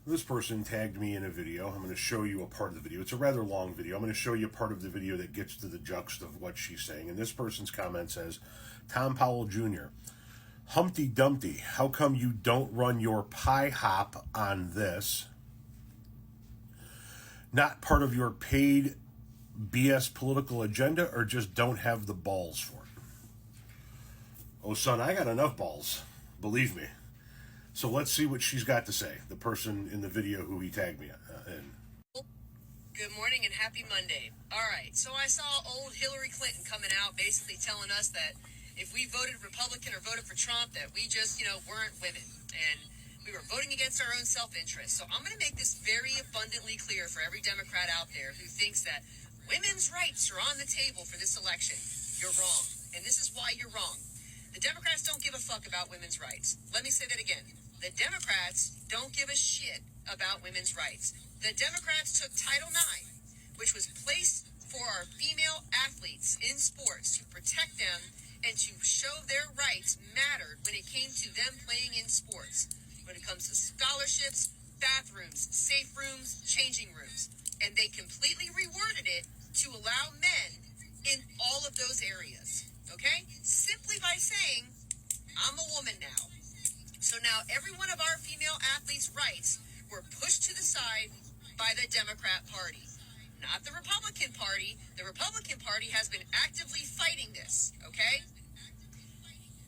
this person tagged me in a video. I'm going to show you a part of the video. It's a rather long video. I'm going to show you a part of the video that gets to the juxt of what she's saying. And this person's comment says, Tom Powell Jr., Humpty Dumpty, how come you don't run your pie hop on this? Not part of your paid BS political agenda, or just don't have the balls for it? Oh, son, I got enough balls. Believe me. So let's see what she's got to say, the person in the video who he tagged me in. Good morning and happy Monday. All right, so I saw old Hillary Clinton coming out basically telling us that if we voted Republican or voted for Trump, that we just, weren't women. And we were voting against our own self-interest. So I'm going to make this very abundantly clear for every Democrat out there who thinks that women's rights are on the table for this election. You're wrong. And this is why you're wrong. The Democrats don't give a fuck about women's rights. Let me say that again. The Democrats don't give a shit about women's rights. The Democrats took Title IX, which was placed for our female athletes in sports to protect them and to show their rights mattered when it came to them playing in sports. When it comes to scholarships, bathrooms, safe rooms, changing rooms. And they completely reworded it to allow men in all of those areas. Okay? Simply by saying, I'm a woman now. So now every one of our female athletes' rights were pushed to the side by the Democrat Party, not the Republican Party. The Republican Party has been actively fighting this, okay?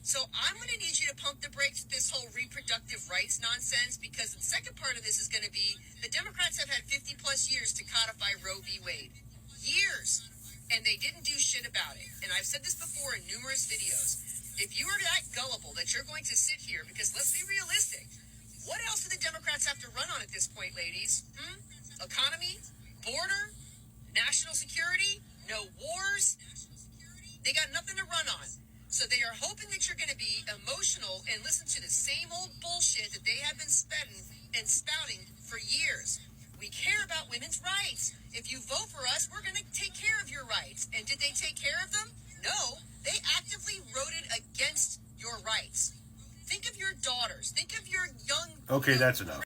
So I'm going to need you to pump the brakes with this whole reproductive rights nonsense, because the second part of this is going to be the Democrats have had 50 plus years to codify Roe v. Wade. Years. And they didn't do shit about it. And I've said this before in numerous videos. If you are that gullible that you're going to sit here, because let's be realistic, what else do the Democrats have to run on at this point, ladies? Economy? Border? National security? No wars? They got nothing to run on. So they are hoping that you're going to be emotional and listen to the same old bullshit that they have been spouting for years. We care about women's rights. If you vote for us, we're going to take care of your rights. And did they take care of them? No. They actively voted against your rights. Think of your daughters. Think of your young... Okay, that's enough.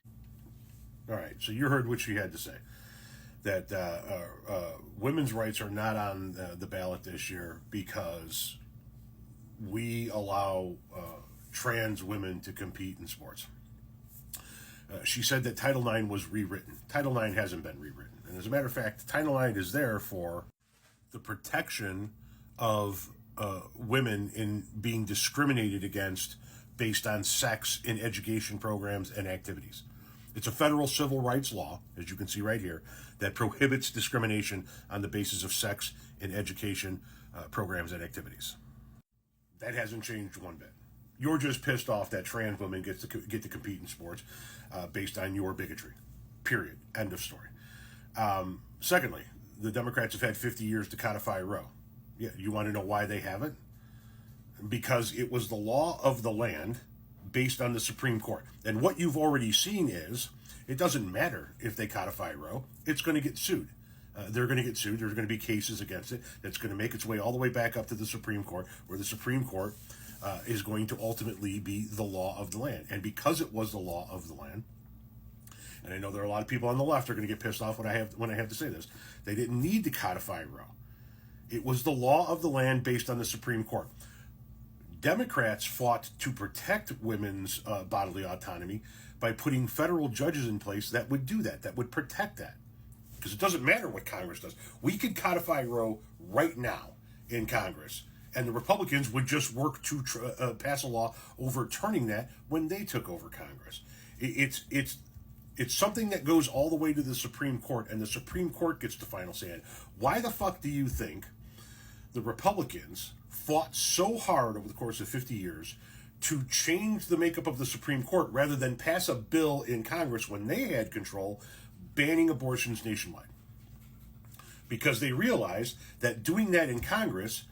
All right, so you heard what she had to say. That women's rights are not on the ballot this year because we allow trans women to compete in sports. She said that Title IX was rewritten. Title IX hasn't been rewritten. And as a matter of fact, Title IX is there for the protection of women in being discriminated against based on sex in education programs and activities. It's a federal civil rights law, as you can see right here, that prohibits discrimination on the basis of sex in education programs and activities. That hasn't changed one bit. You're just pissed off that trans women get to compete in sports based on your bigotry. Period. End of story. Secondly, the Democrats have had 50 years to codify Roe. Yeah, you want to know why they haven't? Because it was the law of the land based on the Supreme Court. And what you've already seen is, it doesn't matter if they codify Roe, it's going to get sued. They're going to get sued. There's going to be cases against it that's going to make its way all the way back up to the Supreme Court, where the Supreme Court is going to ultimately be the law of the land. And because it was the law of the land, and I know there are a lot of people on the left are going to get pissed off when I have to say this, they didn't need to codify Roe. It was the law of the land based on the Supreme Court. Democrats fought to protect women's bodily autonomy by putting federal judges in place that would do that would protect that. Because it doesn't matter what Congress does. We could codify Roe right now in Congress, and the Republicans would just work to pass a law overturning that when they took over Congress. It's something that goes all the way to the Supreme Court, and the Supreme Court gets the final say. Why the fuck do you think the Republicans fought so hard over the course of 50 years to change the makeup of the Supreme Court rather than pass a bill in Congress when they had control banning abortions nationwide? Because they realized that doing that in Congress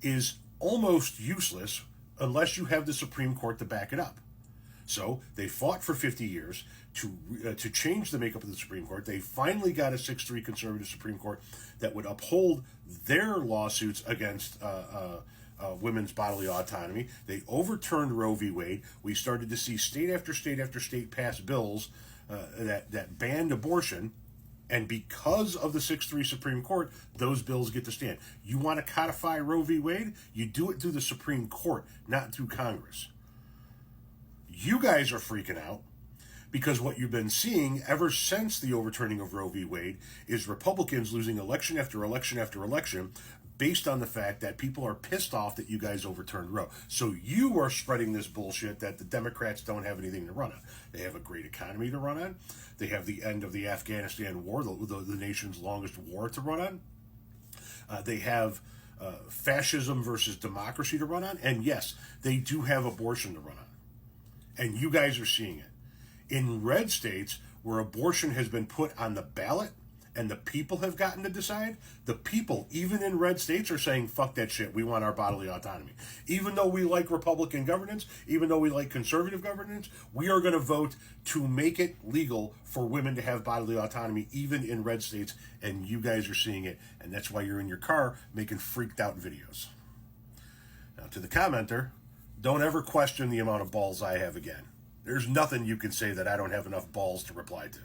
is almost useless unless you have the Supreme Court to back it up. So they fought for 50 years to change the makeup of the Supreme Court. They finally got a 6-3 conservative Supreme Court that would uphold their lawsuits against women's bodily autonomy. They overturned Roe v. Wade. We started to see state after state after state pass bills that banned abortion. And because of the 6-3 Supreme Court, those bills get to stand. You want to codify Roe v. Wade? You do it through the Supreme Court, not through Congress. You guys are freaking out because what you've been seeing ever since the overturning of Roe v. Wade is Republicans losing election after election after election based on the fact that people are pissed off that you guys overturned Roe. So you are spreading this bullshit that the Democrats don't have anything to run on. They have a great economy to run on. They have the end of the Afghanistan war, the nation's longest war to run on. They have fascism versus democracy to run on. And yes, they do have abortion to run on. And you guys are seeing it. In red states where abortion has been put on the ballot and the people have gotten to decide, the people, even in red states, are saying, fuck that shit, we want our bodily autonomy. Even though we like Republican governance, even though we like conservative governance, we are going to vote to make it legal for women to have bodily autonomy, even in red states, and you guys are seeing it, and that's why you're in your car making freaked out videos. Now, to the commenter, don't ever question the amount of balls I have again. There's nothing you can say that I don't have enough balls to reply to.